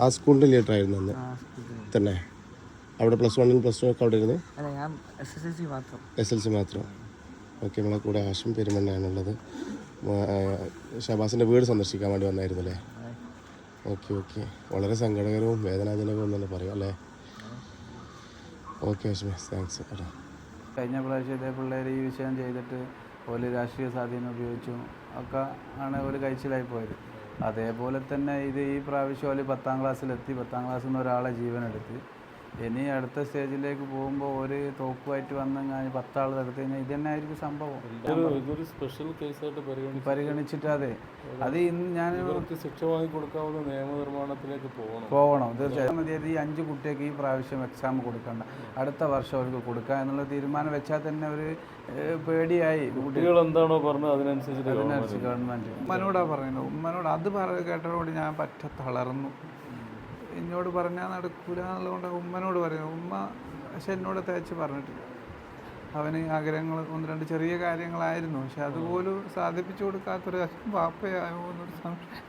ആ സ്കൂളിൻ്റെ ലീഡർ ആയിരുന്നു അന്ന് തന്നെ? അവിടെ +1 +2 ഒക്കെ അവിടെ ഇരുന്ന്? SSLC മാത്രം. ഓക്കെ, നമ്മളെ കൂടെ ആശം പെരുമണ്ണയാണുള്ളത്. ഷബാസിൻ്റെ വീട് സന്ദർശിക്കാൻ വേണ്ടി വന്നായിരുന്നു അല്ലേ? ഓക്കെ. വളരെ സങ്കടകരവും വേദനാജനകവും തന്നെ പറയാം അല്ലേ? ഓക്കെ ആശമേ, താങ്ക്സ് കേട്ടോ. കഴിഞ്ഞ പ്രാവശ്യം ഇതേ പിള്ളേർ ഈ വിഷയം ചെയ്തിട്ട് ഒരു രാഷ്ട്രീയ സ്വാധീനം ഉപയോഗിച്ചു ഒക്കെ ആണ് ഒരു കഴിച്ചിലായി പോയത്. അതേപോലെ തന്നെ ഈ പ്രാവശ്യം ഒരു 10ാം ക്ലാസ്സിലെത്തി, 10ാം ക്ലാസ്സിൽ നിന്ന് ഒരാളെ ജീവനെടുത്ത്. ഇനി അടുത്ത സ്റ്റേജിലേക്ക് പോകുമ്പോൾ ഒരു തോക്കുമായിട്ട് വന്നു കഴിഞ്ഞാൽ 10 ആൾ എടുത്തു കഴിഞ്ഞാൽ ഇത് തന്നെ ആയിരിക്കും സംഭവം. ഇതൊരു സ്പെഷ്യൽ കേസായിട്ട് പരിഗണിച്ചിട്ട് അത് ഇന്ന് ഞാൻ ശിക്ഷ വാങ്ങിക്കൊടുക്കാവുന്ന നിയമനിർമ്മാണത്തിലേക്ക് പോകണം. തീർച്ചയായും ഈ 5 കുട്ടികൾക്ക് ഈ പ്രാവശ്യം എക്സാം കൊടുക്കണ്ട, അടുത്ത വർഷം അവർക്ക് കൊടുക്കുക എന്നുള്ള തീരുമാനം വെച്ചാൽ തന്നെ ഒരു പേടിയായി. കുട്ടികൾ എന്താണോ പറഞ്ഞത് അതിനനുസരിച്ച് ഗവൺമെൻറ് ഉമ്മനോടാണ് പറയുന്നത്. ഉമ്മനോട് അത് കേട്ടതോട് ഞാൻ തളർന്നു. എന്നോട് പറഞ്ഞാൽ നടക്കൂല എന്നുള്ളതുകൊണ്ട് ഉമ്മനോട് പറയുന്നു. ഉമ്മ പക്ഷെ എന്നോട് തേച്ച് പറഞ്ഞിട്ടില്ല. അവന് ആഗ്രഹങ്ങൾ 1-2 ചെറിയ കാര്യങ്ങളായിരുന്നു, പക്ഷെ അതുപോലും സാധിപ്പിച്ചു കൊടുക്കാത്തൊരു വാപ്പയായോ എന്നൊരു സംശയം.